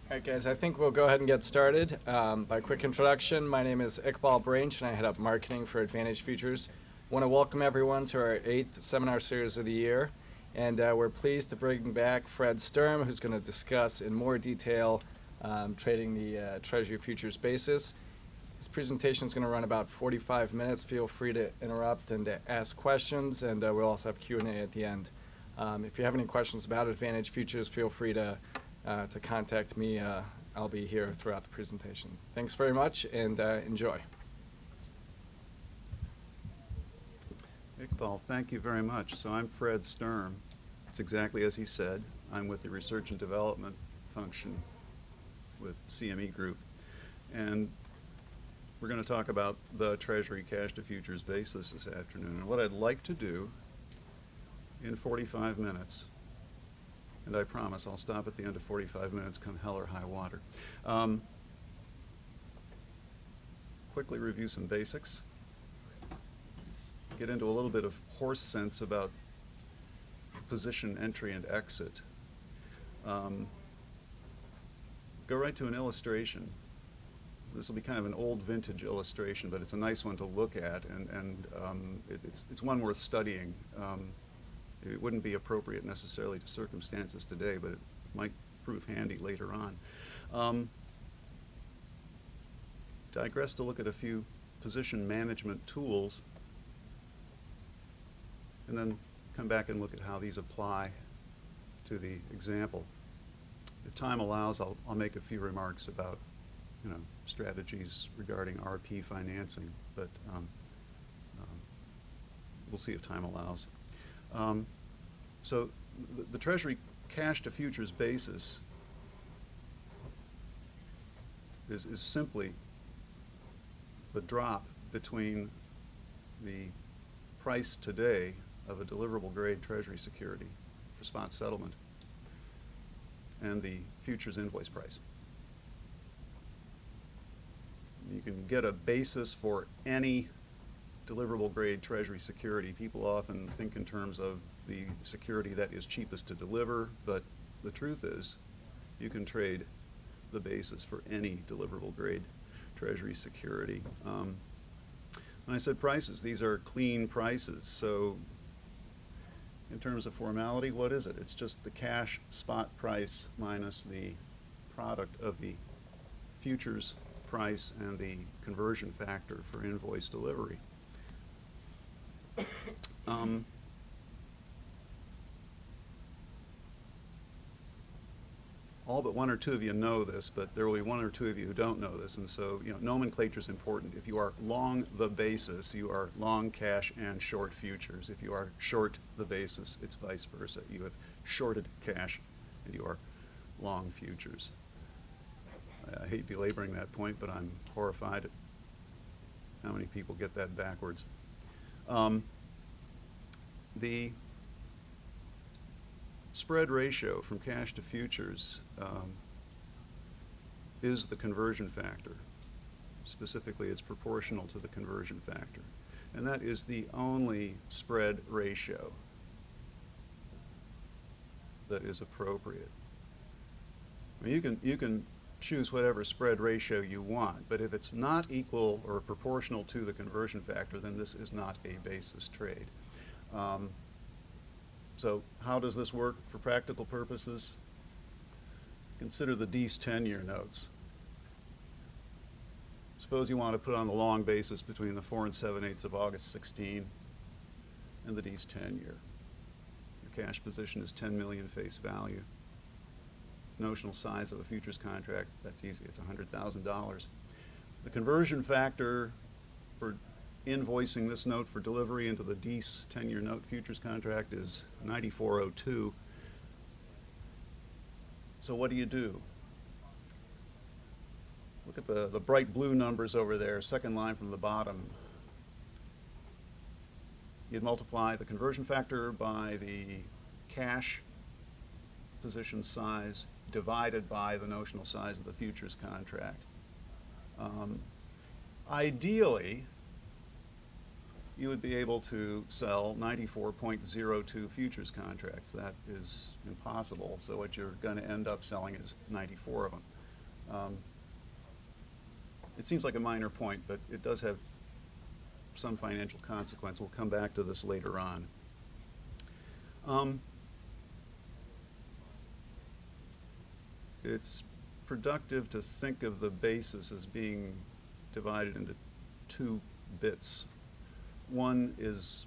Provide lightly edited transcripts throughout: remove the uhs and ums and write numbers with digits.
All right, guys, I think we'll go ahead and get started. By quick introduction, my name is Iqbal Branch, and I head up marketing for Advantage Futures. Want to welcome everyone to our 8th seminar series of the year, and we're pleased to bring back Fred Sturm, who's going to discuss in more detail trading the Treasury futures basis. This presentation is going to run about 45 minutes. Feel free to interrupt and to ask questions, and we'll also have Q&A at the end. If you have any questions about Advantage Futures, feel free to contact me. I'll be here throughout the presentation. Thanks very much, and enjoy. Iqbal, thank you very much. So I'm Fred Sturm. It's exactly as he said. I'm with the Research and Development function with CME Group. And we're going to talk about the Treasury cash to futures basis this afternoon. And what I'd like to do in 45 minutes, and I promise I'll stop at the end of 45 minutes, come hell or high water. Quickly review some basics. Get into a little bit of horse sense about position entry and exit. Go right to an illustration. This will be kind of an old vintage illustration, but it's a nice one to look at, and it's one worth studying. It wouldn't be appropriate necessarily to circumstances today, but it might prove handy later on. Digress to look at a few position management tools, and then come back and look at how these apply to the example. If time allows, I'll make a few remarks about, strategies regarding RP financing, but we'll see if time allows. So the Treasury cash to futures basis is simply the drop between the price today of a deliverable grade Treasury security for spot settlement and the futures invoice price. You can get a basis for any deliverable grade Treasury security. People often think in terms of the security that is cheapest to deliver, but the truth is you can trade the basis for any deliverable grade Treasury security. When I said prices, these are clean prices. So in terms of formality, what is it? It's just the cash spot price minus the product of the futures price and the conversion factor for invoice delivery. All but one or two of you know this, but there will be one or two of you who don't know this, and so nomenclature is important. If you are long the basis, you are long cash and short futures. If you are short the basis, it's vice versa. You have shorted cash and you are long futures. I hate belaboring that point, but I'm horrified at how many people get that backwards. The spread ratio from cash to futures is the conversion factor. Specifically, it's proportional to the conversion factor. And that is the only spread ratio that is appropriate. I mean, you can choose whatever spread ratio you want, but if it's not equal or proportional to the conversion factor, then this is not a basis trade. So how does this work for practical purposes? Consider the Dees 10-year notes. Suppose you want to put on the long basis between the 4 7/8 of August 16 and the Dees 10-year. Your cash position is 10 million face value. Notional size of a futures contract, that's easy, it's $100,000. The conversion factor for invoicing this note for delivery into the Dees 10-year note futures contract is 94.02. So what do? Look at the bright blue numbers over there, second line from the bottom. You'd multiply the conversion factor by the cash position size divided by the notional size of the futures contract. Ideally, you would be able to sell 94.02 futures contracts. That is impossible, so what you're going to end up selling is 94 of them. It seems like a minor point, but it does have some financial consequence. We'll come back to this later on. It's productive to think of the basis as being divided into two bits. One is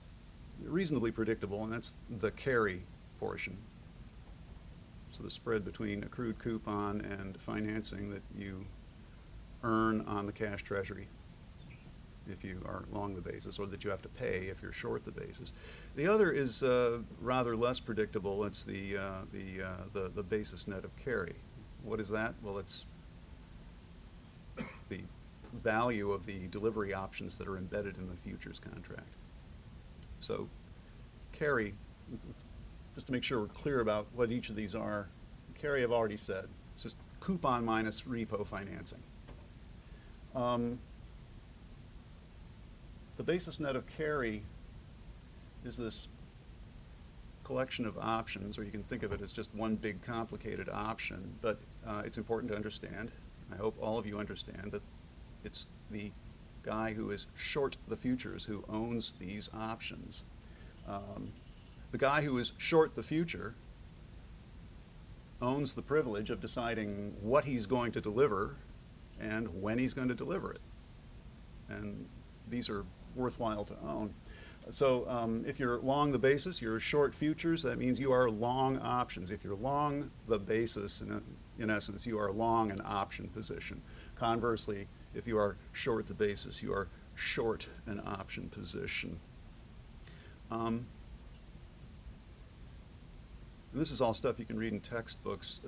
reasonably predictable, and that's the carry portion. So the spread between accrued coupon and financing that you earn on the cash treasury if you are long the basis, or that you have to pay if you're short the basis. The other is rather less predictable. It's the basis net of carry. What is that? Well, it's the value of the delivery options that are embedded in the futures contract. So carry, just to make sure we're clear about what each of these are, carry I've already said. It's just coupon minus repo financing. The basis net of carry is this collection of options, or you can think of it as just one big complicated option, but it's important to understand, I hope all of you understand, that it's the guy who is short the futures who owns these options. The guy who is short the future owns the privilege of deciding what he's going to deliver and when he's going to deliver it. And these are worthwhile to own. So if you're long the basis, you're short futures. That means you are long options. If you're long the basis, in essence, you are long an option position. Conversely, if you are short the basis, you are short an option position. And this is all stuff you can read in textbooks.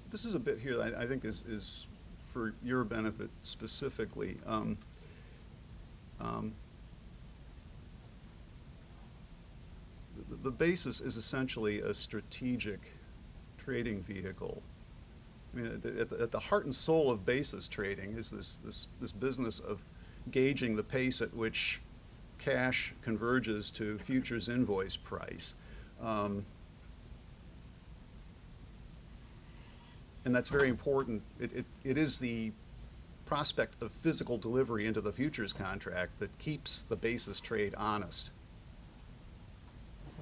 This is a bit here that I think is for your benefit specifically. The basis is essentially a strategic trading vehicle. I mean, at the heart and soul of basis trading is this business of gauging the pace at which cash converges to futures invoice price. And that's very important. It is the prospect of physical delivery into the futures contract that keeps the basis trade honest.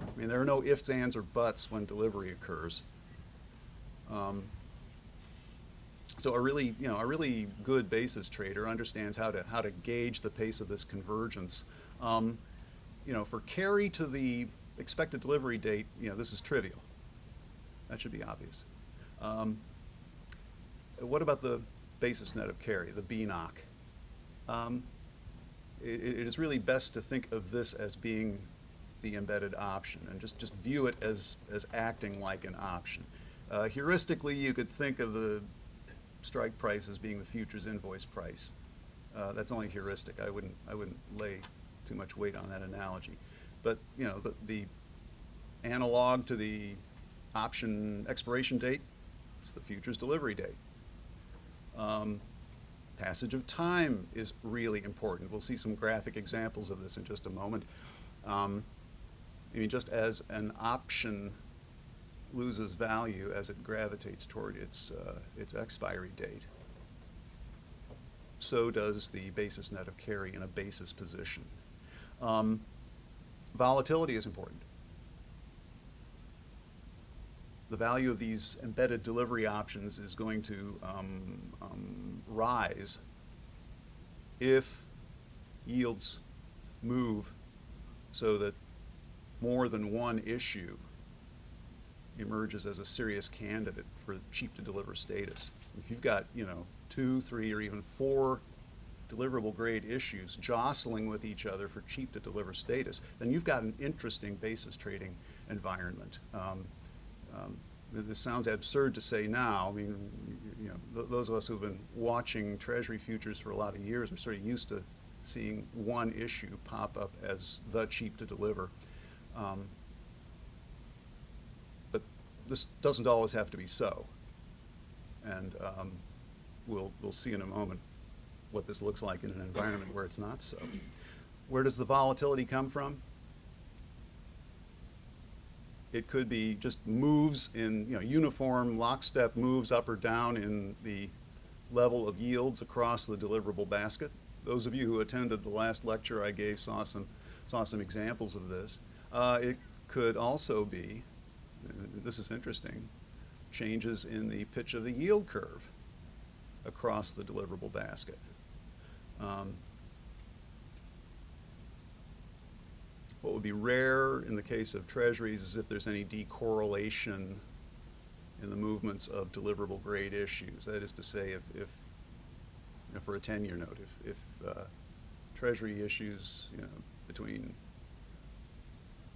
I mean, there are no ifs, ands, or buts when delivery occurs. So a really good basis trader understands how to gauge the pace of this convergence. For carry to the expected delivery date, this is trivial. That should be obvious. What about the basis net of carry, the BNOC? It is really best to think of this as being the embedded option, and just view it as acting like an option. Heuristically, you could think of the strike price as being the futures invoice price. That's only heuristic. I wouldn't lay too much weight on that analogy. But the analog to the option expiration date, it's the futures delivery date. Passage of time is really important. We'll see some graphic examples of this in just a moment. Just as an option loses value as it gravitates toward its expiry date, so does the basis net of carry in a basis position. Volatility is important. The value of these embedded delivery options is going to rise if yields move so that more than one issue emerges as a serious candidate for cheap to deliver status. If you've got 2, 3, or even 4 deliverable grade issues jostling with each other for cheap to deliver status, then you've got an interesting basis trading environment. This sounds absurd to say now. I mean, those of us who've been watching Treasury futures for a lot of years are sort of used to seeing one issue pop up as the cheap to deliver. But this doesn't always have to be so. And we'll see in a moment what this looks like in an environment where it's not so. Where does the volatility come from? It could be just moves in, uniform lockstep moves up or down in the level of yields across the deliverable basket. Those of you who attended the last lecture I gave saw some examples of this. It could also be, this is interesting, changes in the pitch of the yield curve across the deliverable basket. What would be rare in the case of treasuries is if there's any decorrelation in the movements of deliverable grade issues. That is to say, if for a 10-year note, if treasury issues, between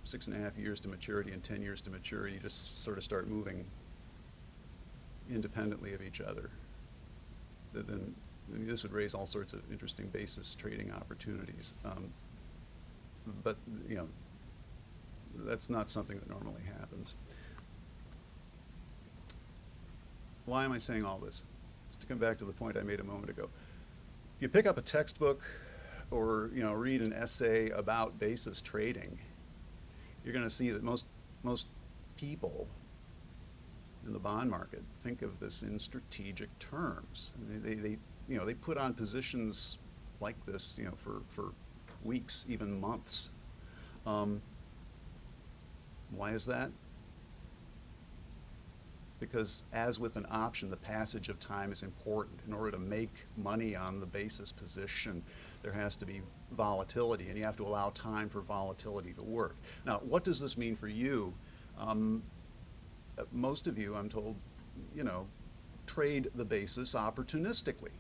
6.5 years to maturity and 10 years to maturity just sort of start moving independently of each other, then this would raise all sorts of interesting basis trading opportunities. But that's not something that normally happens. Why am I saying all this? Just to come back to the point I made a moment ago. If you pick up a textbook or read an essay about basis trading, you're going to see that most people in the bond market think of this in strategic terms. They put on positions like this for weeks, even months. Why is that? Because as with an option, the passage of time is important. In order to make money on the basis position, there has to be volatility, and you have to allow time for volatility to work. Now, what does this mean for you? Most of you, I'm told, trade the basis opportunistically.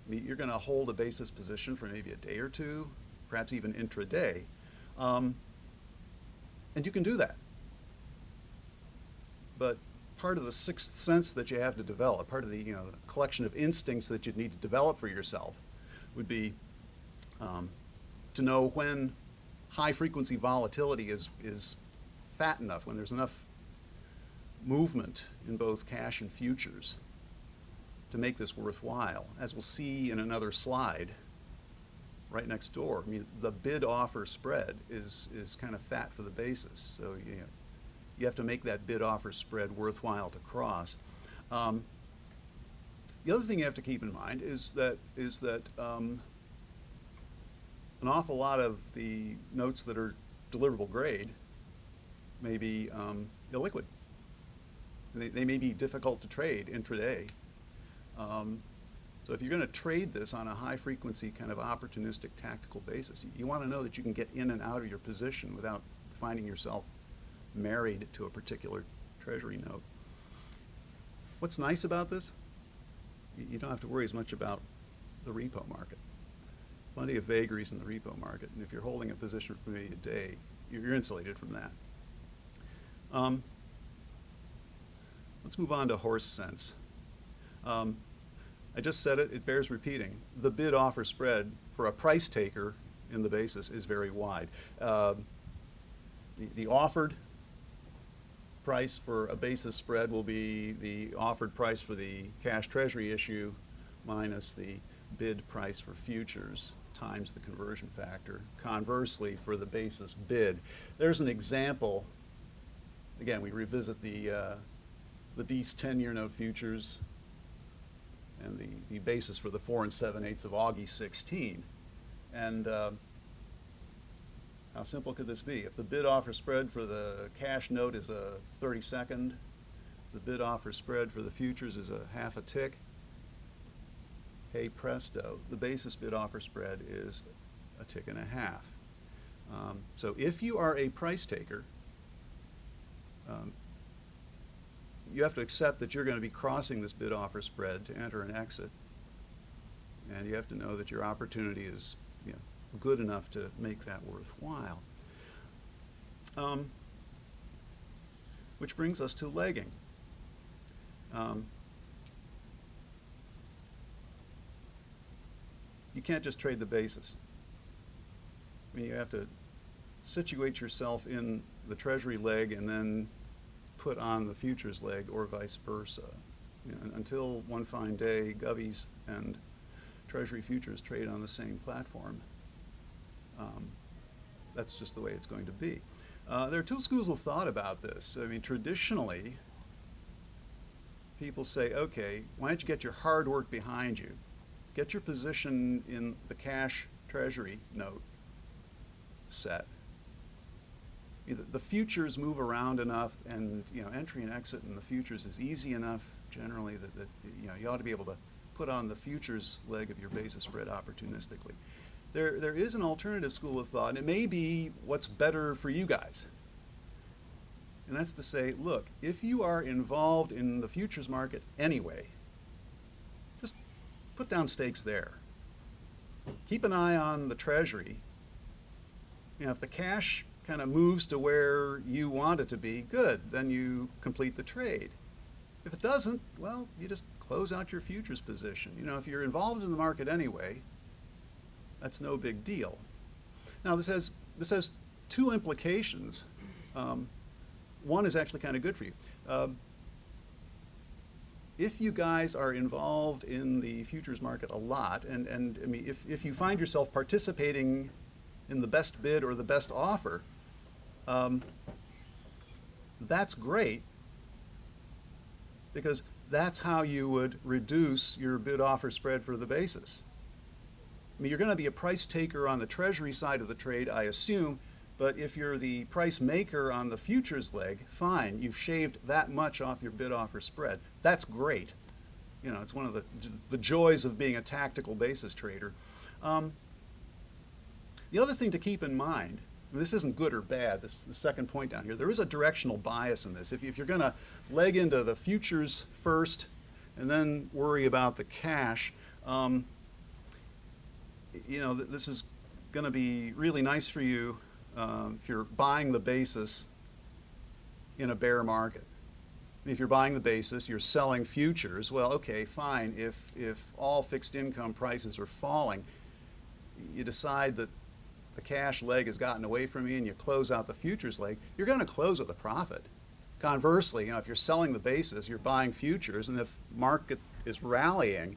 I mean, you're going to hold a basis position for maybe a day or two, perhaps even intraday, and you can do that. But part of the sixth sense that you have to develop, part of the the collection of instincts that you need to develop for yourself, would be to know when high frequency volatility is fat enough, when there's enough movement in both cash and futures to make this worthwhile. As we'll see in another slide right next door, I mean, the bid-offer spread is kind of fat for the basis. So you have to make that bid-offer spread worthwhile to cross. The other thing you have to keep in mind is that an awful lot of the notes that are deliverable grade may be illiquid. They may be difficult to trade intraday. So if you're going to trade this on a high-frequency kind of opportunistic tactical basis, you want to know that you can get in and out of your position without finding yourself married to a particular treasury note. What's nice about this? You don't have to worry as much about the repo market. Plenty of vagaries in the repo market, and if you're holding a position for maybe a day, you're insulated from that. Let's move on to horse sense. I just said it, it bears repeating. The bid-offer spread for a price taker in the basis is very wide. The offered price for a basis spread will be the offered price for the cash treasury issue minus the bid price for futures times the conversion factor. Conversely, for the basis bid, there's an example. Again, we revisit the Dees 10-year note futures and the basis for the 4 7/8 of Augie 16. And how simple could this be? If the bid-offer spread for the cash note is a 32nd, the bid-offer spread for the futures is a half a tick, hey presto, the basis bid-offer spread is a tick and a half. So if you are a price taker, you have to accept that you're going to be crossing this bid-offer spread to enter and exit, and you have to know that your opportunity is good enough to make that worthwhile. Which brings us to legging. You can't just trade the basis. I mean, you have to situate yourself in the treasury leg and then put on the futures leg, or vice versa. Until one fine day, govies and treasury futures trade on the same platform. That's just the way it's going to be. There are two schools of thought about this. I mean, traditionally, people say, okay, why don't you get your hard work behind you? Get your position in the cash treasury note set. The futures move around enough, and entry and exit in the futures is easy enough generally that you ought to be able to put on the futures leg of your basis spread opportunistically. There is an alternative school of thought, and it may be what's better for you guys. And that's to say, look, if you are involved in the futures market anyway, just put down stakes there. Keep an eye on the Treasury. If the cash kind of moves to where you want it to be, good, then you complete the trade. If it doesn't, well, you just close out your futures position. If you're involved in the market anyway, that's no big deal. Now, this has two implications. One is actually kind of good for you. If you guys are involved in the futures market a lot, and I mean, if you find yourself participating in the best bid or the best offer, that's great, because that's how you would reduce your bid-offer spread for the basis. I mean, you're going to be a price taker on the Treasury side of the trade, I assume, but if you're the price maker on the futures leg, fine, you've shaved that much off your bid-offer spread. That's great. It's one of the joys of being a tactical basis trader. The other thing to keep in mind, and this isn't good or bad, this the second point down here, there is a directional bias in this. If you're going to leg into the futures first and then worry about the cash, this is going to be really nice for you if you're buying the basis in a bear market. If you're buying the basis, you're selling futures, well, okay, fine. If all fixed income prices are falling, you decide that the cash leg has gotten away from you and you close out the futures leg, you're going to close with a profit. Conversely, if you're selling the basis, you're buying futures, and if market is rallying,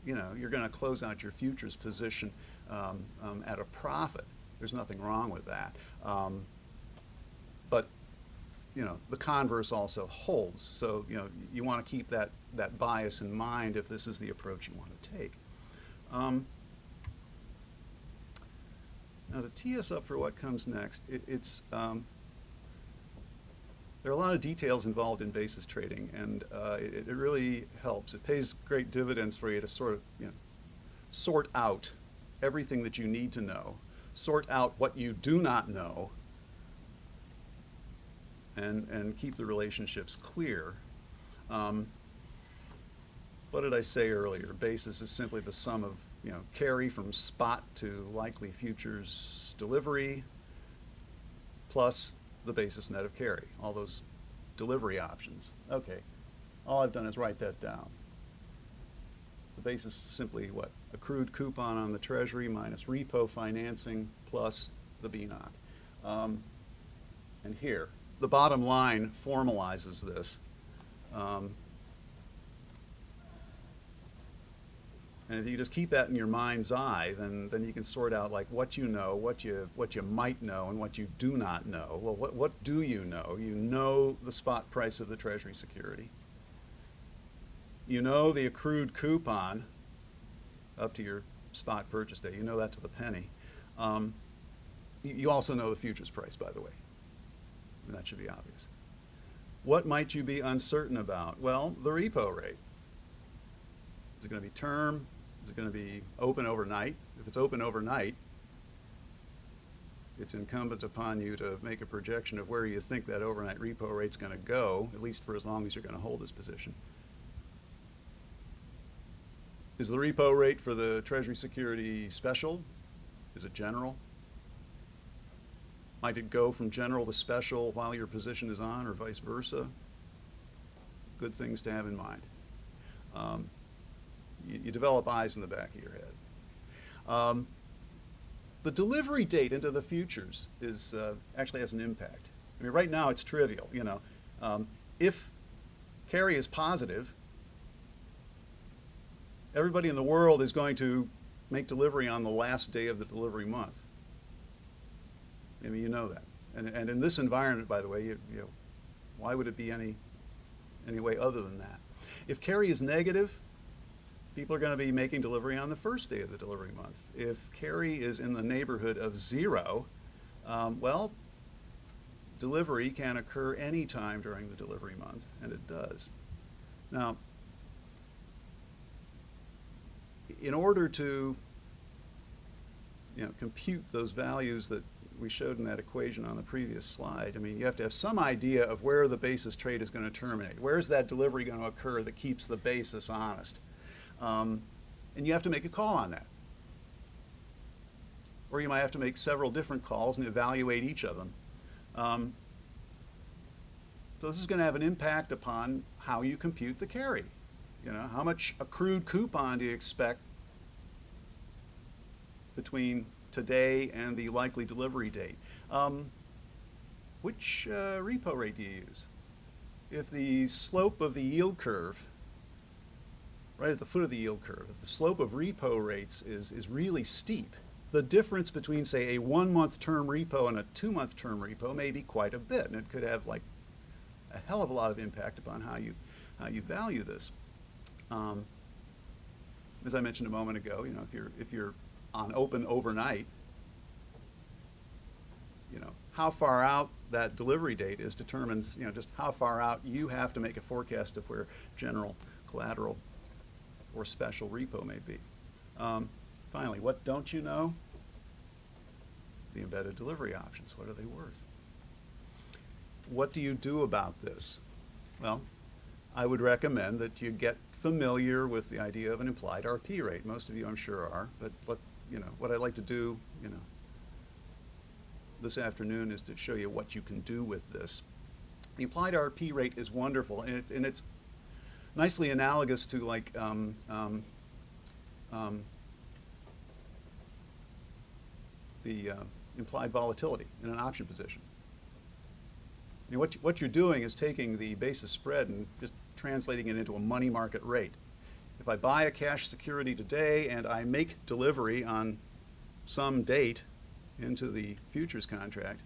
you're going to close out your futures position at a profit. There's nothing wrong with that. But the converse also holds. So you want to keep that bias in mind if this is the approach you want to take. Now, to tee us up for what comes next, there are a lot of details involved in basis trading, and it really helps. It pays great dividends for you to sort out everything that you need to know, sort out what you do not know, and keep the relationships clear. What did I say earlier? Basis is simply the sum of carry from spot to likely futures delivery plus the basis net of carry, all those delivery options. Okay, all I've done is write that down. The basis is simply what? Accrued coupon on the Treasury minus repo financing plus the BNOC. And here, the bottom line formalizes this. And if you just keep that in your mind's eye, then you can sort out like what you know, what you might know, and what you do not know. Well, what do you know? You know the spot price of the Treasury security. You know the accrued coupon up to your spot purchase day. You know that to the penny. You also know the futures price, by the way. And that should be obvious. What might you be uncertain about? Well, the repo rate. Is it going to be term? Is it going to be open overnight? If it's open overnight, it's incumbent upon you to make a projection of where you think that overnight repo rate's going to go, at least for as long as you're going to hold this position. Is the repo rate for the Treasury security special? Is it general? Might it go from general to special while your position is on, or vice versa? Good things to have in mind. You develop eyes in the back of your head. The delivery date into the futures is actually has an impact. I mean, right now it's trivial. If carry is positive, everybody in the world is going to make delivery on the last day of the delivery month. I mean, you know that. And in this environment, by the way, you know, why would it be any way other than that? If carry is negative, people are going to be making delivery on the first day of the delivery month. If carry is in the neighborhood of 0, well, delivery can occur any time during the delivery month, and it does. Now, in order to, you know, compute those values that we showed in that equation on the previous slide, I mean, you have to have some idea of where the basis trade is going to terminate. Where's that delivery going to occur that keeps the basis honest? And you have to make a call on that. Or you might have to make several different calls and evaluate each of them. So this is going to have an impact upon how you compute the carry. You know, how much accrued coupon do you expect between today and the likely delivery date? Which repo rate do you use? If the slope of the yield curve, right at the foot of the yield curve, if the slope of repo rates is really steep, the difference between, say, a 1-month term repo and a 2-month term repo may be quite a bit, and it could have like a hell of a lot of impact upon how you value this. As I mentioned a moment ago, you know, if you're on open overnight, you know, how far out that delivery date is determines, you know, just how far out you have to make a forecast of where general collateral or special repo may be. Finally, what don't you know? The embedded delivery options. What are they worth? What do you do about this? Well, I would recommend that you get familiar with the idea of an implied RP rate. Most of you, I'm sure, are. But what I'd like to do, you know, this afternoon is to show you what you can do with this. The implied RP rate is wonderful, and it's nicely analogous to like the implied volatility in an option position. I mean, what you're doing is taking the basis spread and just translating it into a money market rate. If I buy a cash security today and I make delivery on some date into the futures contract,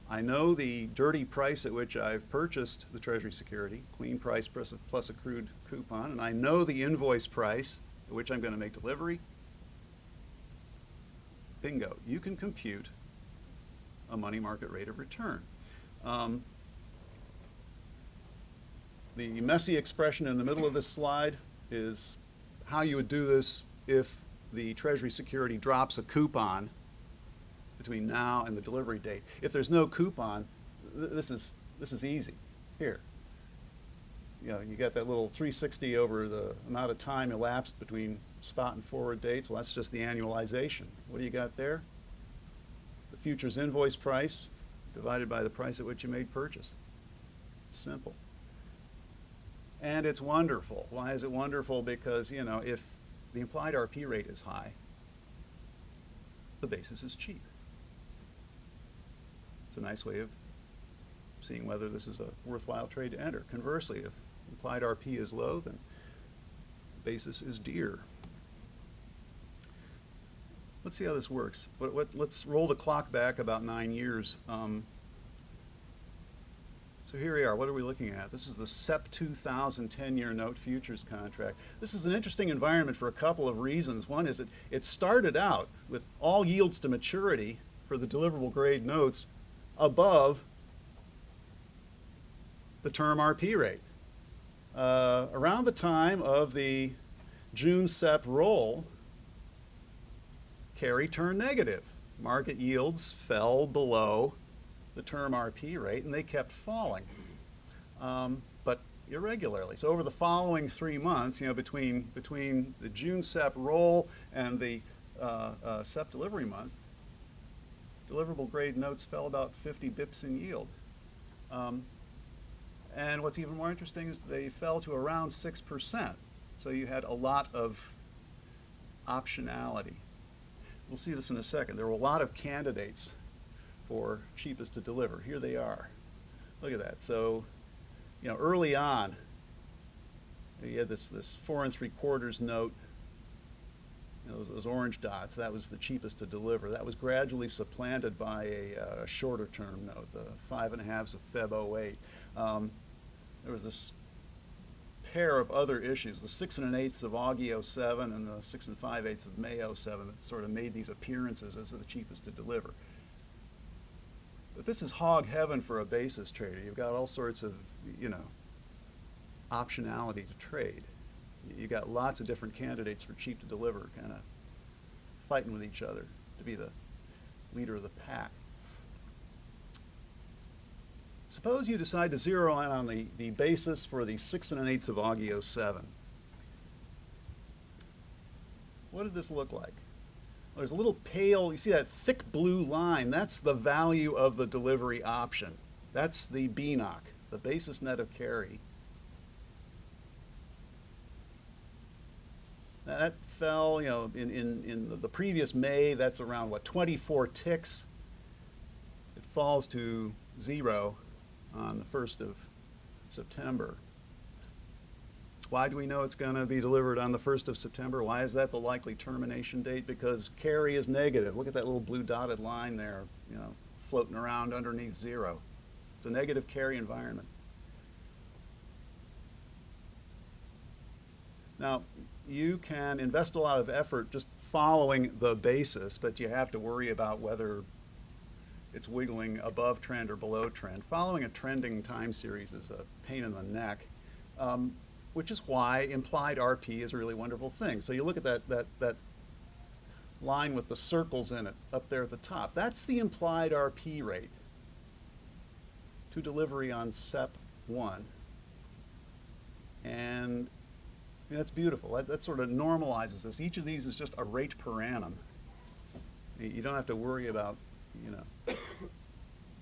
I know the dirty price at which I've purchased the Treasury security, clean price plus accrued coupon, and I know the invoice price at which I'm going to make delivery. Bingo, you can compute a money market rate of return. The messy expression in the middle of this slide is how you would do this if the Treasury security drops a coupon between now and the delivery date. If there's no coupon, this is easy. Here, you know, you got that little 360 over the amount of time elapsed between spot and forward dates. Well, that's just the annualization. What do you got there? The futures invoice price divided by the price at which you made purchase. It's simple. And it's wonderful. Why is it wonderful? Because, you know, if the implied RP rate is high, the basis is cheap. It's a nice way of seeing whether this is a worthwhile trade to enter. Conversely, if implied RP is low, then basis is dear. Let's see how this works. Let's roll the clock back about 9 years. So here we are. What are we looking at? This is the SEP 2000 10-year note futures contract. This is an interesting environment for a couple of reasons. One is it started out with all yields to maturity for the deliverable grade notes above the term RP rate. Around the time of the June SEP roll, carry turned negative. Market yields fell below the term RP rate, and they kept falling, but irregularly. So over the following 3 months, you know, between the June SEP roll and the SEP delivery month, deliverable grade notes fell about 50 bips in yield. And what's even more interesting is they fell to around 6%. So you had a lot of optionality. We'll see this in a second. There were a lot of candidates for cheapest to deliver. Here they are. Look at that. So, you know, early on, you had this 4 3/4 note those orange dots, that was the cheapest to deliver. That was gradually supplanted by a shorter term note, the 5.5 of Feb. 08. There was this pair of other issues, the 6 1/8 of Augie 07 and the 6 5/8 of May 07, that sort of made these appearances as the cheapest to deliver. But this is hog heaven for a basis trader. You've got all sorts of, optionality to trade. You got lots of different candidates for cheap to deliver, kind of fighting with each other to be the leader of the pack. Suppose you decide to zero in on the basis for the 6 1/8 of Augie 07. What did this look like? Well, there's a little pale, you see that thick blue line, that's the value of the delivery option. That's the BNOC, the basis net of carry. That fell, in the previous May, that's around, 24 ticks. It falls to 0 on the 1st of September. Why do we know it's going to be delivered on the 1st of September? Why is that the likely termination date? Because carry is negative. Look at that little blue dotted line there, floating around underneath 0. It's a negative carry environment. Now, you can invest a lot of effort just following the basis, but you have to worry about whether it's wiggling above trend or below trend. Following a trending time series is a pain in the neck, which is why implied RP is a really wonderful thing. So you look at that line with the circles in it up there at the top. That's the implied RP rate to delivery on SEP 1. And that's beautiful. That sort of normalizes this. Each of these is just a rate per annum. You don't have to worry about,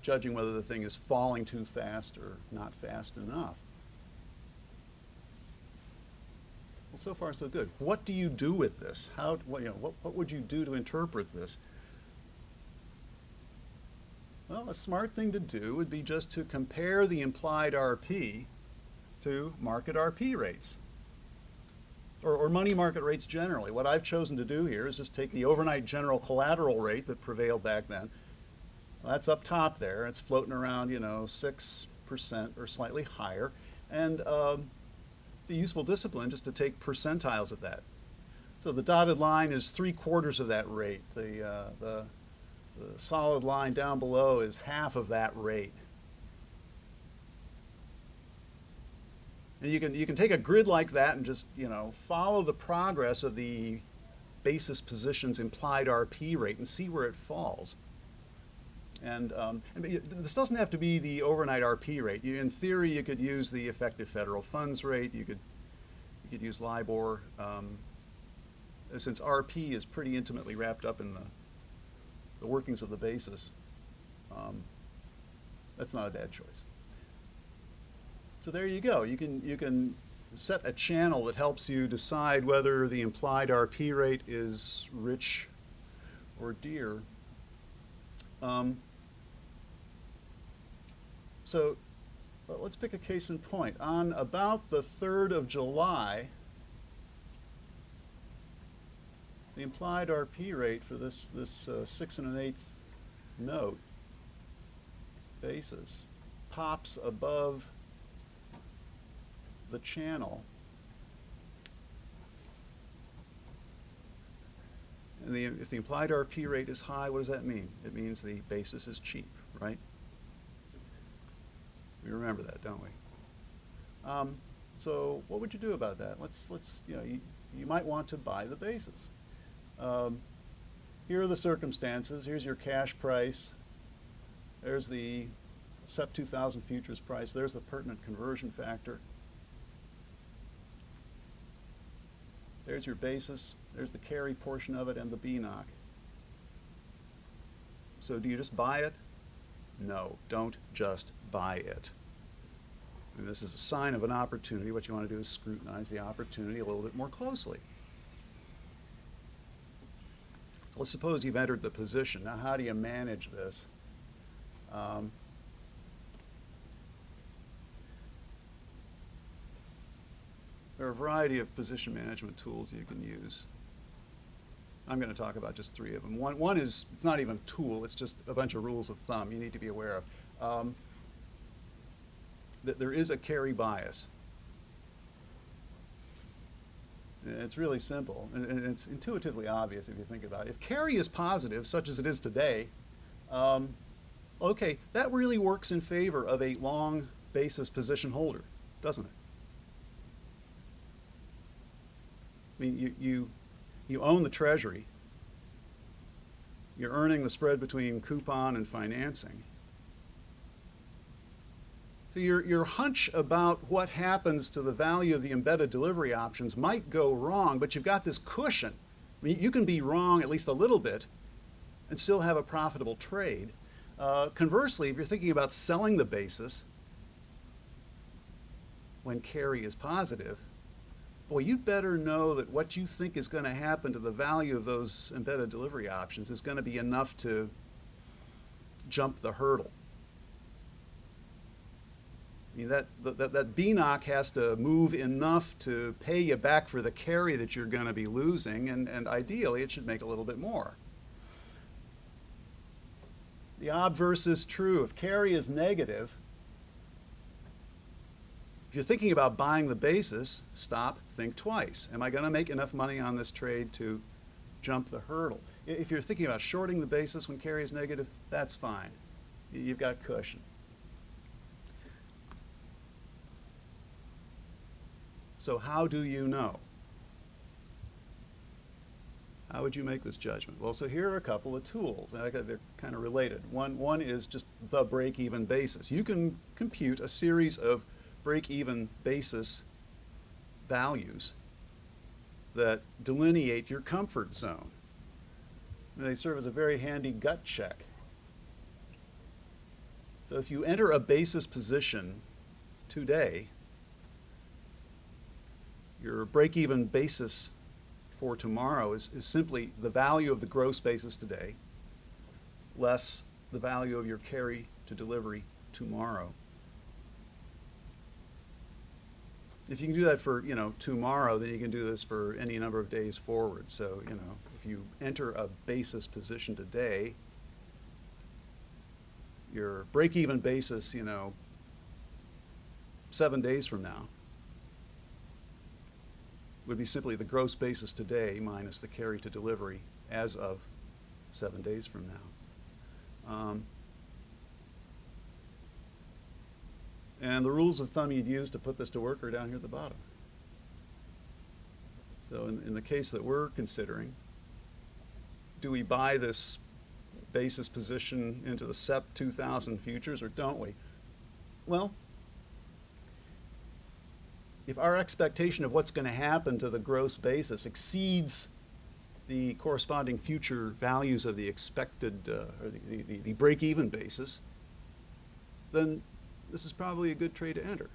judging whether the thing is falling too fast or not fast enough. Well, so far so good. What do you do with this? What would you do to interpret this? Well, a smart thing to do would be just to compare the implied RP to market RP rates. Or money market rates generally. What I've chosen to do here is just take the overnight general collateral rate that prevailed back then. Well, that's up top there. It's floating around, 6% or slightly higher. And the useful discipline just to take percentiles of that. So the dotted line is 3/4 of that rate. The solid line down below is half of that rate. And you can take a grid like that and just follow the progress of the basis position's implied RP rate and see where it falls. And this doesn't have to be the overnight RP rate. In theory, you could use the effective federal funds rate. You could use LIBOR. Since RP is pretty intimately wrapped up in the workings of the basis, that's not a bad choice. So there you go. You can set a channel that helps you decide whether the implied RP rate is rich or dear. So let's pick a case in point. On about the 3rd of July, the implied RP rate for this 6 1/8 note basis pops above the channel. And if the implied RP rate is high, what does that mean? It means the basis is cheap, right? We remember that, don't we? So what would you do about that? You might want to buy the basis. Here are the circumstances. Here's your cash price. There's the SEP 2000 futures price. There's the pertinent conversion factor. There's your basis. There's the carry portion of it and the BNOC. So do you just buy it? No, don't just buy it. I mean, this is a sign of an opportunity. What you want to do is scrutinize the opportunity a little bit more closely. So let's suppose you've entered the position. Now, how do you manage this? There are a variety of position management tools you can use. I'm going to talk about just three of them. One is, it's not even a tool, it's just a bunch of rules of thumb you need to be aware of. That there is a carry bias. It's really simple, and it's intuitively obvious if you think about it. If carry is positive, such as it is today, okay, that really works in favor of a long basis position holder, doesn't it? I mean, you own the Treasury. You're earning the spread between coupon and financing. So your hunch about what happens to the value of the embedded delivery options might go wrong, but you've got this cushion. I mean, you can be wrong at least a little bit and still have a profitable trade. Conversely, if you're thinking about selling the basis when carry is positive, boy, you better know that what you think is going to happen to the value of those embedded delivery options is going to be enough to jump the hurdle. I mean, that BNOC has to move enough to pay you back for the carry that you're going to be losing, and ideally it should make a little bit more. The obverse is true. If carry is negative, if you're thinking about buying the basis, stop, think twice. Am I going to make enough money on this trade to jump the hurdle? If you're thinking about shorting the basis when carry is negative, that's fine. You've got cushion. So how do you know? How would you make this judgment? Well, so here are a couple of tools. They're kind of related. One is just the break-even basis. You can compute a series of break-even basis values that delineate your comfort zone. And they serve as a very handy gut check. So if you enter a basis position today, your break-even basis for tomorrow is simply the value of the gross basis today less the value of your carry to delivery tomorrow. If you can do that for, tomorrow, then you can do this for any number of days forward. So, if you enter a basis position today, your break-even basis, 7 days from now, would be simply the gross basis today minus the carry to delivery as of 7 days from now. And the rules of thumb you'd use to put this to work are down here at the bottom. So in the case that we're considering, do we buy this basis position into the SEP 2000 futures or don't we? Well, if our expectation of what's going to happen to the gross basis exceeds the corresponding future values of the expected, or the break-even basis, then this is probably a good trade to enter.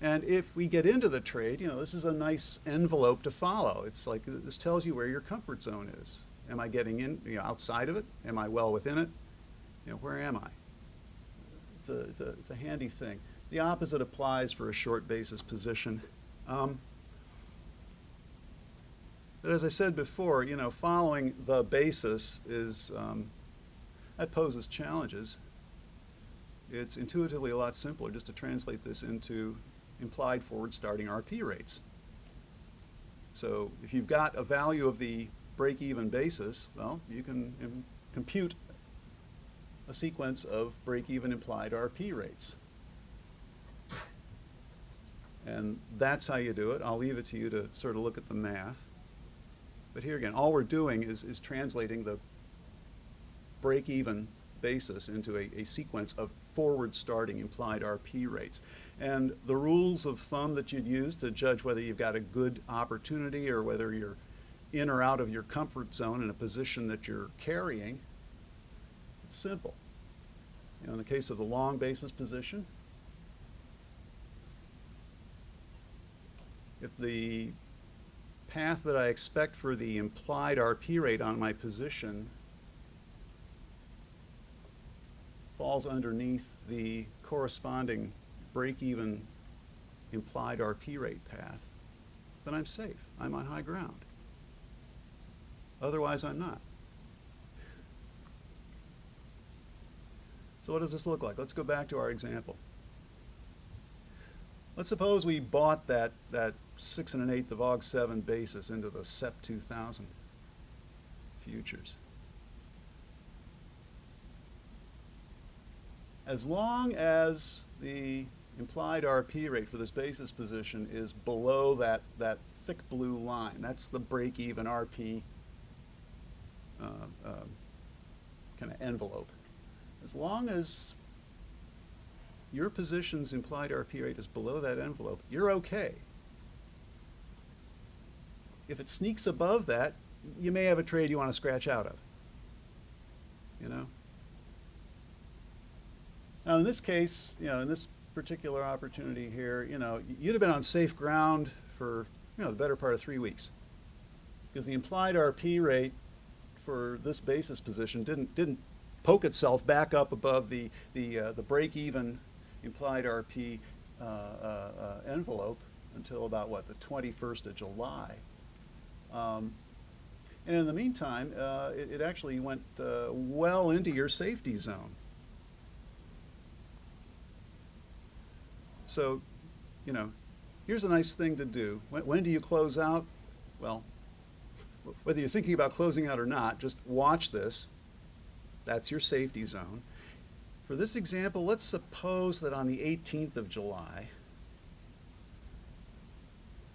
And if we get into the trade, this is a nice envelope to follow. It's like, this tells you where your comfort zone is. Am I getting in, outside of it? Am I well within it? Where am I? It's a handy thing. The opposite applies for a short basis position. But as I said before, following the basis that poses challenges. It's intuitively a lot simpler just to translate this into implied forward starting RP rates. So if you've got a value of the break-even basis, well, you can compute a sequence of break-even implied RP rates. And that's how you do it. I'll leave it to you to sort of look at the math. But here again, all we're doing is translating the break-even basis into a sequence of forward-starting implied RP rates. And the rules of thumb that you'd use to judge whether you've got a good opportunity or whether you're in or out of your comfort zone in a position that you're carrying, it's simple. In the case of the long basis position, if the path that I expect for the implied RP rate on my position falls underneath the corresponding break-even implied RP rate path, then I'm safe. I'm on high ground. Otherwise, I'm not. So what does this look like? Let's go back to our example. Let's suppose we bought that 6 1/8 of AUG7 basis into the SEP 2000 futures. As long as the implied RP rate for this basis position is below that thick blue line, that's the break-even RP kind of envelope. As long as your position's implied RP rate is below that envelope, you're okay. If it sneaks above that, you may have a trade you want to scratch out of. You know? Now in this case, in this particular opportunity here, you'd have been on safe ground for, the better part of 3 weeks. Because the implied RP rate for this basis position didn't poke itself back up above the break-even implied RP envelope until about, the 21st of July. And in the meantime, it actually went well into your safety zone. So, here's a nice thing to do. When do you close out? Well, whether you're thinking about closing out or not, just watch this. That's your safety zone. For this example, let's suppose that on the 18th of July,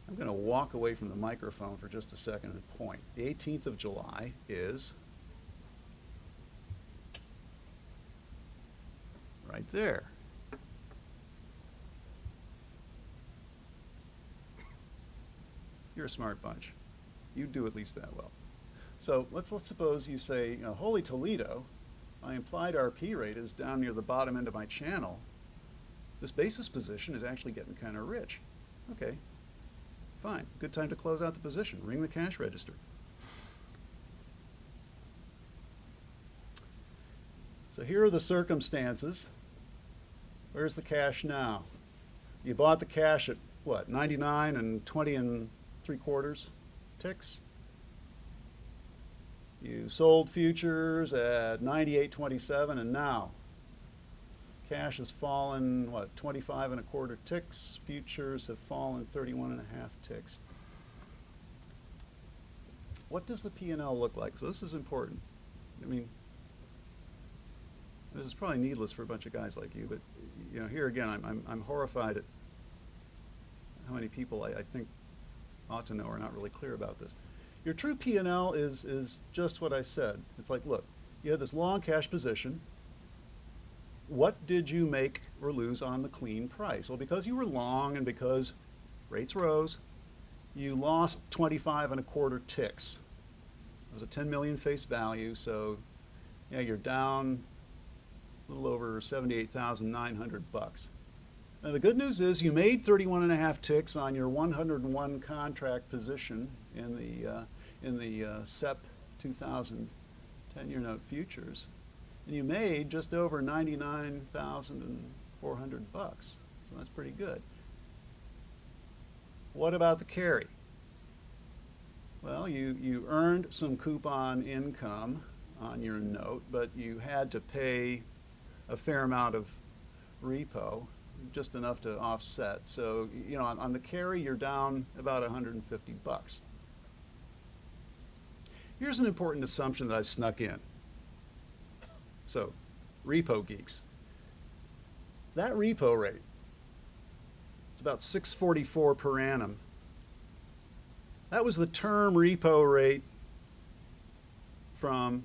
I'm going to walk away from the microphone for just a second and point. The 18th of July is right there. You're a smart bunch. You do at least that well. So let's suppose you say, holy Toledo, my implied RP rate is down near the bottom end of my channel. This basis position is actually getting kind of rich. Okay, fine. Good time to close out the position. Ring the cash register. So here are the circumstances. Where's the cash now? You bought the cash at what, 99 and 20 3/4 ticks? You sold futures at 98.27, and now cash has fallen, 25 1/4 ticks. Futures have fallen 31 1/2 ticks. What does the P&L look like? So this is important. I mean, this is probably needless for a bunch of guys like you, but here again, I'm horrified at how many people I think ought to know are not really clear about this. Your true P&L is just what I said. It's like, look, you had this long cash position. What did you make or lose on the clean price? Well, because you were long and because rates rose, you lost 25 1/4 ticks. It was a 10 million face value, so you're down a little over 78,900 bucks. Now the good news is you made 31 1/2 ticks on your 101 contract position in the SEP 2000 10-year note futures, and you made just over 99,400 bucks. So that's pretty good. What about the carry? Well, you earned some coupon income on your note, but you had to pay a fair amount of repo, just enough to offset. So, on the carry, you're down about 150 bucks. Here's an important assumption that I've snuck in. So, repo geeks. That repo rate, it's about 644 per annum. That was the term repo rate from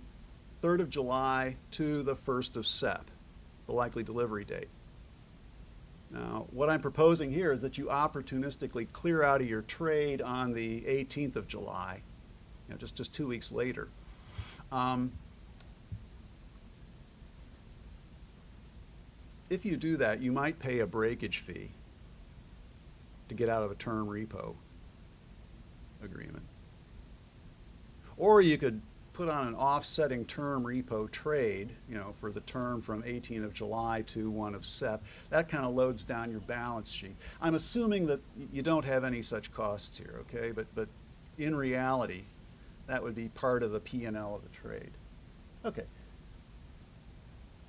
3rd of July to the 1st of SEP, the likely delivery date. Now, what I'm proposing here is that you opportunistically clear out of your trade on the 18th of July, just 2 weeks later. If you do that, you might pay a breakage fee to get out of a term repo agreement. Or you could put on an offsetting term repo trade, for the term from 18th of July to 1 of SEP. That kind of loads down your balance sheet. I'm assuming that you don't have any such costs here, okay? But in reality, That would be part of the P&L of the trade. Okay.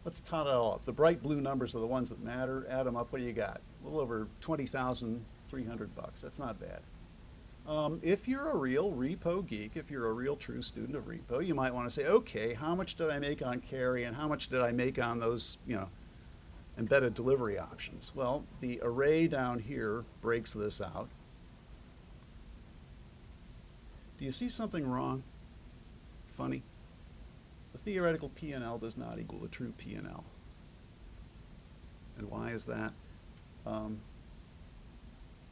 Let's tot it all up. The bright blue numbers are the ones that matter. Add them up. What do you got? A little over $20,300. That's not bad. If you're a real repo geek, if you're a real true student of repo, you might want to say, okay, how much did I make on carry and how much did I make on those, embedded delivery options? Well, the array down here breaks this out. Do you see something wrong? Funny. The theoretical P&L does not equal the true P&L. And why is that?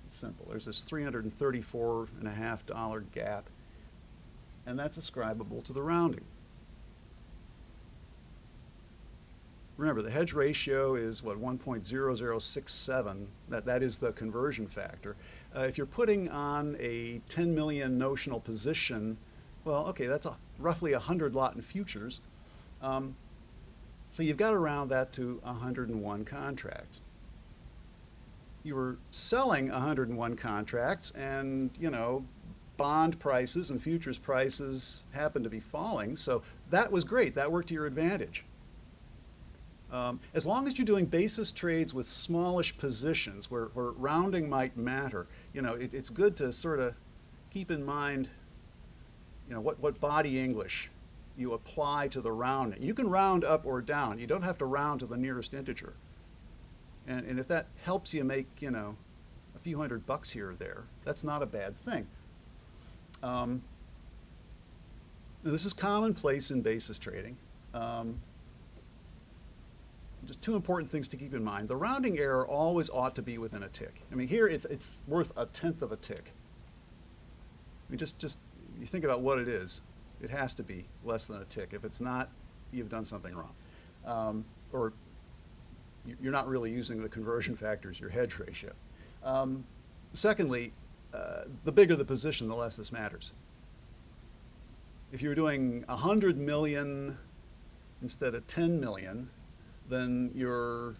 It's simple. There's this $334.50 gap, and that's ascribable to the rounding. Remember, the hedge ratio is, what, 1.0067. That is the conversion factor. If you're putting on a 10 million notional position, well, okay, that's roughly 100 lot in futures. So you've got to round that to 101 contracts. You were selling 101 contracts, and, bond prices and futures prices happened to be falling, so that was great. That worked to your advantage. As long as you're doing basis trades with smallish positions where rounding might matter, it's good to sort of keep in mind, what body English you apply to the rounding. You can round up or down. You don't have to round to the nearest integer. And if that helps you make, a few $100 here or there, that's not a bad thing. Now this is commonplace in basis trading. Just two important things to keep in mind. The rounding error always ought to be within a tick. I mean, here it's worth 1/10 of a tick. I mean, just you think about what it is. It has to be less than a tick. If it's not, you've done something wrong. Or you're not really using the conversion factor as your hedge ratio. Secondly, the bigger the position, the less this matters. If you're doing 100 million instead of 10 million, then your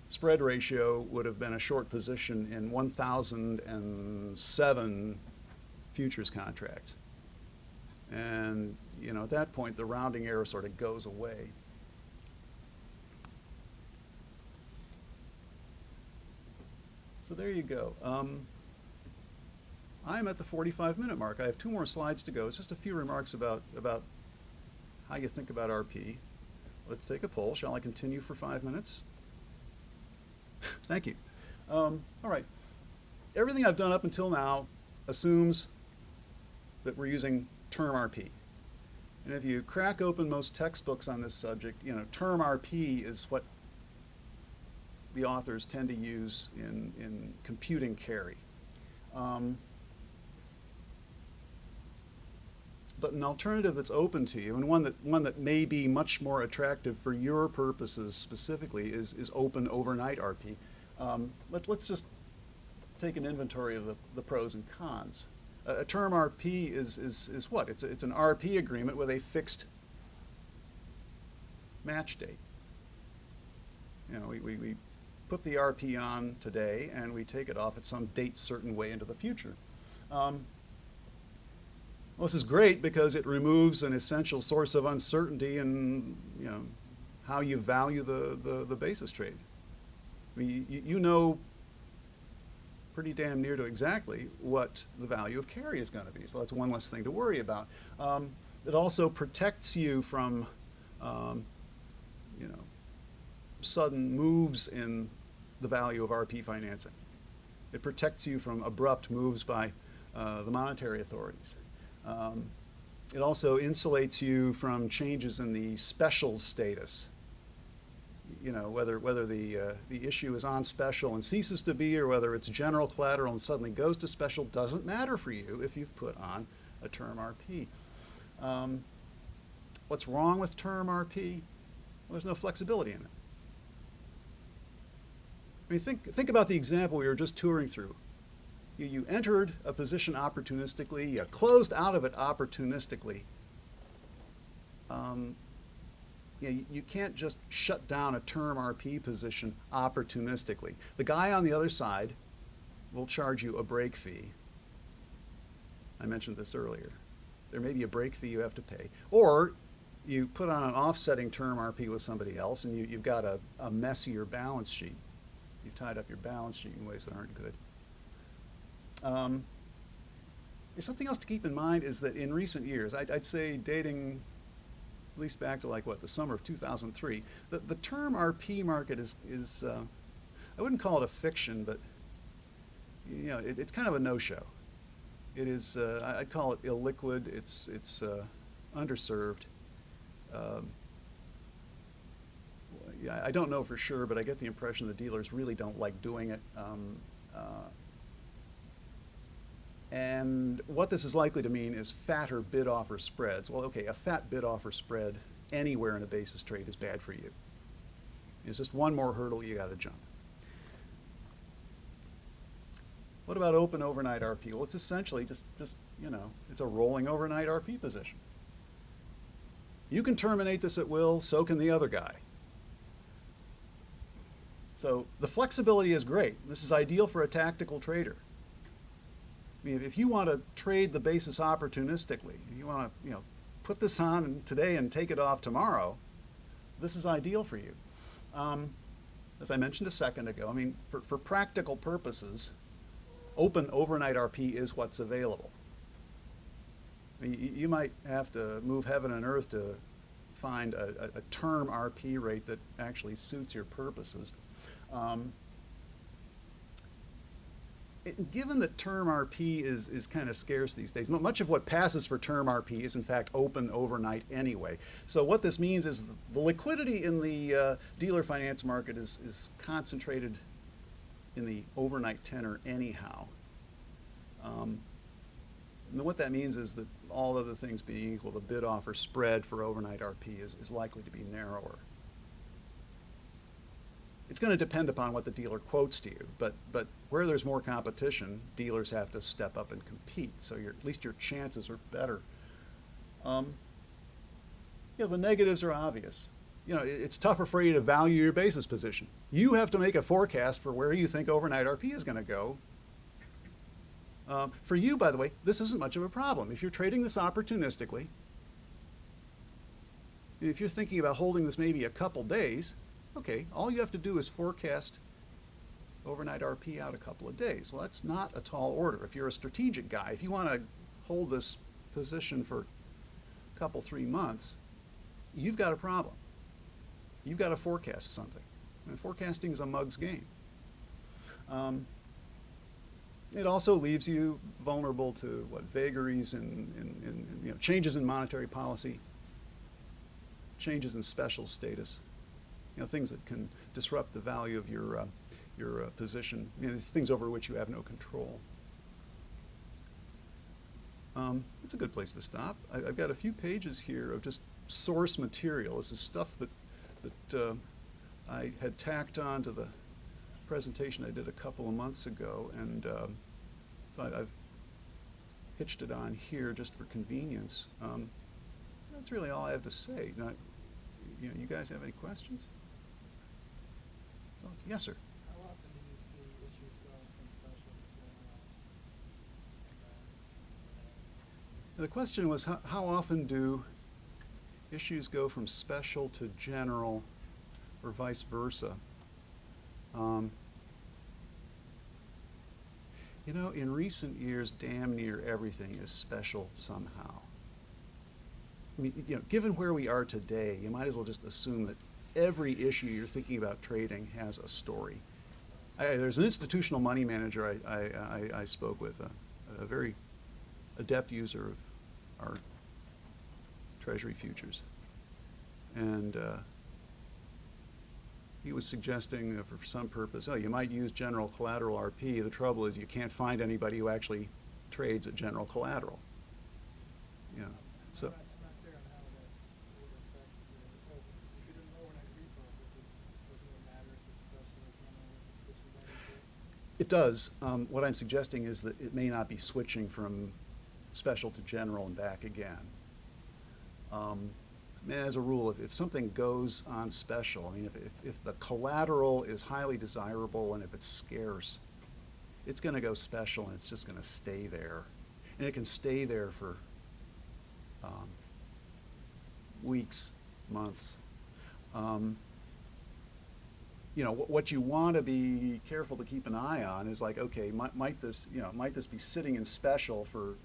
spread ratio would have been a short position in 1,007 futures contracts. And, at that point, the rounding error sort of goes away. So there you go. I'm at the 45-minute mark. I have 2 more slides to go. It's just a few remarks about how you think about RP. Let's take a poll. Shall I continue for 5 minutes? Thank you. All right. Everything I've done up until now assumes that we're using term RP. And if you crack open most textbooks on this subject, term RP is what the authors tend to use in computing carry. But an alternative that's open to you, and one that may be much more attractive for your purposes specifically, is open overnight RP. Let's just take an inventory of the pros and cons. A term RP is what? It's an RP agreement with a fixed match date. We put the RP on today and we take it off at some date certain way into the future. Well, this is great because it removes an essential source of uncertainty in how you value the basis trade. I mean, you know pretty damn near to exactly what the value of carry is going to be. So that's one less thing to worry about. It also protects you from sudden moves in the value of RP financing. It protects you from abrupt moves by the monetary authorities. It also insulates you from changes in the special status. Whether the issue is on special and ceases to be, or whether it's general collateral and suddenly goes to special, doesn't matter for you if you've put on a term RP. What's wrong with term RP? Well, there's no flexibility in it. I mean, think about the example we were just touring through. You entered a position opportunistically, you closed out of it opportunistically. You can't just shut down a term RP position opportunistically. The guy on the other side will charge you a break fee. I mentioned this earlier. there may be a break fee you have to pay. Or you put on an offsetting term RP with somebody else, and you've got a messier balance sheet. You've tied up your balance sheet in ways that aren't good. Something else to keep in mind is that in recent years, I'd say dating at least back to like what, the summer of 2003, the term RP market is I wouldn't call it a fiction, but you know, it's kind of a no-show. It is, I'd call it illiquid, it's underserved. Yeah, I don't know for sure, but I get the impression the dealers really don't like doing it. And what this is likely to mean is fatter bid-offer spreads. Well, okay, a fat bid-offer spread anywhere in a basis trade is bad for you. It's just one more hurdle you got to jump. What about open overnight RP? Well, it's essentially just you know, it's a rolling overnight RP position. You can terminate this at will, so can the other guy. So the flexibility is great. This is ideal for a tactical trader. I mean, if you want to trade the basis opportunistically, if you want to, you know, put this on today and take it off tomorrow, this is ideal for you. As I mentioned a second ago, I mean, for practical purposes, open overnight RP is what's available. I mean, you might have to move heaven and earth to find a term RP rate that actually suits your purposes. Given that term RP is kind of scarce these days, much of what passes for term RP is in fact open overnight anyway. So what this means is the liquidity in the dealer finance market is concentrated in the overnight tenor anyhow. And what that means is that all other things being equal, the bid-offer spread for overnight RP is likely to be narrower. It's going to depend upon what the dealer quotes to you, but where there's more competition, dealers have to step up and compete, so at least your chances are better. You know, the negatives are obvious. You know, it's tougher for you to value your basis position. You have to make a forecast for where you think overnight RP is going to go. For you, by the way, this isn't much of a problem. If you're trading this opportunistically, if you're thinking about holding this maybe a couple days, okay, all you have to do is forecast overnight RP out a couple of days. Well, that's not a tall order. If you're a strategic guy, if you want to hold this position for a couple, 3 months, you've got a problem. You've got to forecast something. And forecasting is a mug's game. It also leaves you vulnerable to vagaries and you know, changes in monetary policy, changes in special status, you know, things that can disrupt the value of your position, you know, things over which you have no control. It's a good place to stop. I've got a few pages here of just source material. This is stuff that I had tacked on to the presentation I did a couple of months ago, and so I've hitched it on here just for convenience. That's really all I have to say. Now, you know, you guys have any questions? Yes, sir. How often do you see issues going from special to general? The question was how often do issues go from special to general or vice versa? You know, in recent years, damn near everything is special somehow. I mean, you know, given where we are today, you might as well just assume that every issue you're thinking about trading has a story. There's an institutional money manager I spoke with, a very adept user of our Treasury futures. And he was suggesting for some purpose, oh, you might use general collateral RP. The trouble is you can't find anybody who actually trades at general collateral. Yeah. So. I'm not clear on how that would affect if you did an overnight repo, doesn't it matter if it's special or general if it's switching back and forth? It does. What I'm suggesting is that it may not be switching from special to general and back again. As a rule, if something goes on special, I mean, if the collateral is highly desirable and if it's scarce, it's going to go special and it's just going to stay there. And it can stay there for weeks, months. You know, what you want to be careful to keep an eye on is like, okay, might this be sitting in special for,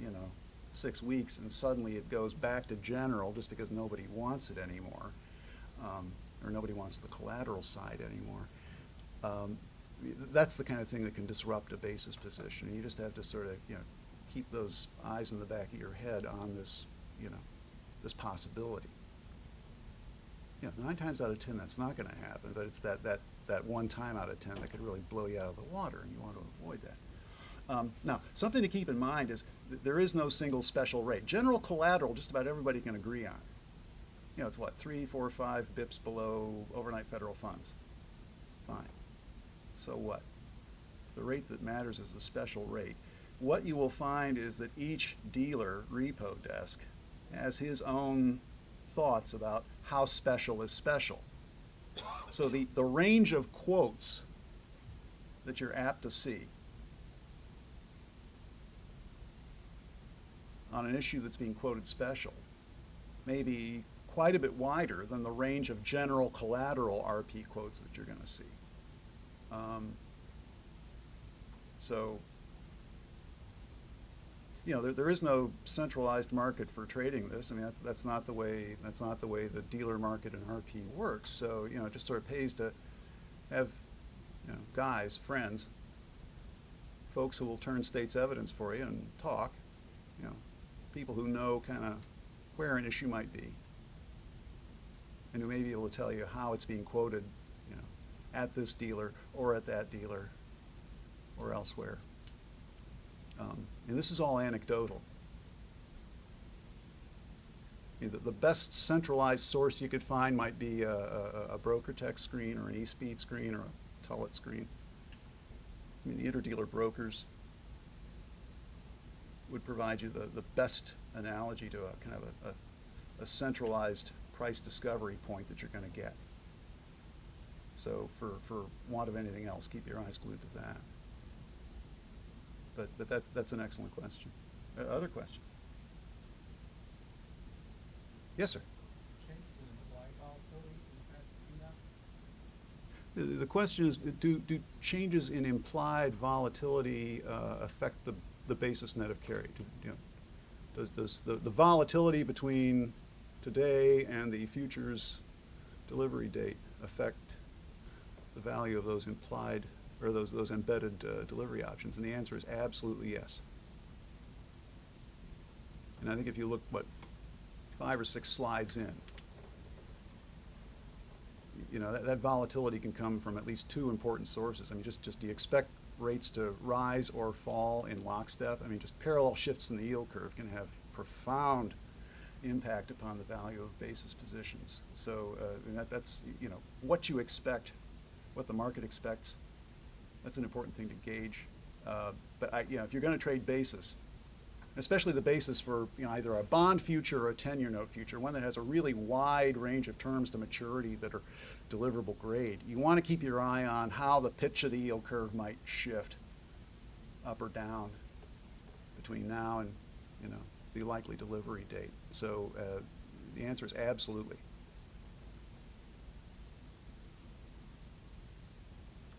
6 weeks, and suddenly it goes back to general just because nobody wants it anymore, or nobody wants the collateral side anymore. That's the kind of thing that can disrupt a basis position. And you just have to sort of, keep those eyes in the back of your head on this, this possibility. 9 times out of 10 that's not going to happen, but it's that 1 time out of 10 that could really blow you out of the water, and you want to avoid that. Now, something to keep in mind is that there is no single special rate. General collateral, just about everybody can agree on. It's what, 3, 4, 5 bips below overnight federal funds. Fine. So what? The rate that matters is the special rate. What you will find is that each dealer repo desk has his own thoughts about how special is special. So the range of quotes that you're apt to see on an issue that's being quoted special may be quite a bit wider than the range of general collateral RP quotes that you're going to see. So, there is no centralized market for trading this. I mean, that's not the way the dealer market in RP works. So, it just sort of pays to have, guys, friends, folks who will turn state's evidence for you and talk, people who know kind of where an issue might be, and who may be able to tell you how it's being quoted, at this dealer or at that dealer or elsewhere. And this is all anecdotal. The best centralized source you could find might be a BrokerTech screen or an eSpeed screen or a Tullet screen. I mean, the interdealer brokers would provide you the best analogy to a kind of a centralized price discovery point that you're going to get. So for want of anything else, keep your eyes glued to that. But that's an excellent question. Other questions? Yes, sir. Changes in implied volatility impact PNAP? The question is, do changes in implied volatility affect the basis net of carry? Does the volatility between today and the futures delivery date affect the value of those implied or those embedded delivery options? And the answer is absolutely yes. And I think if you look, 5 or 6 slides in, that volatility can come from at least 2 important sources. I mean, just do you expect rates to rise or fall in lockstep? I mean, just parallel shifts in the yield curve can have profound impact upon the value of basis positions. So that's what you expect, what the market expects. That's an important thing to gauge. But if you're going to trade basis, especially the basis for either a bond future or a 10-year note future, one that has a really wide range of terms to maturity that are deliverable grade, you want to keep your eye on how the pitch of the yield curve might shift up or down between now and the likely delivery date. So the answer is absolutely.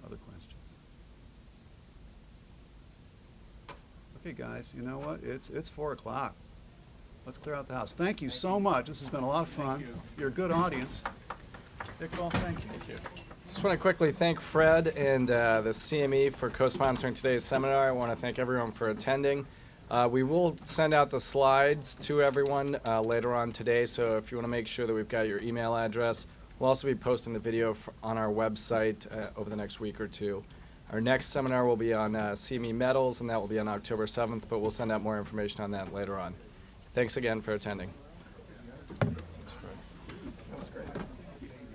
Other questions? Okay, guys, you know what? It's 4 o'clock. Let's clear out the house. Thank you so much. This has been a lot of fun. You're a good audience. Iqbal, thank you. Thank you. Just want to quickly thank Fred and the CME for co-sponsoring today's seminar. I want to thank everyone for attending. We will send out the slides to everyone later on today, so if you want to make sure that we've got your email address, we'll also be posting the video on our website over the next week or 2. Our next seminar will be on CME metals, and that will be on October 7th, but we'll send out more information on that later on. Thanks again for attending.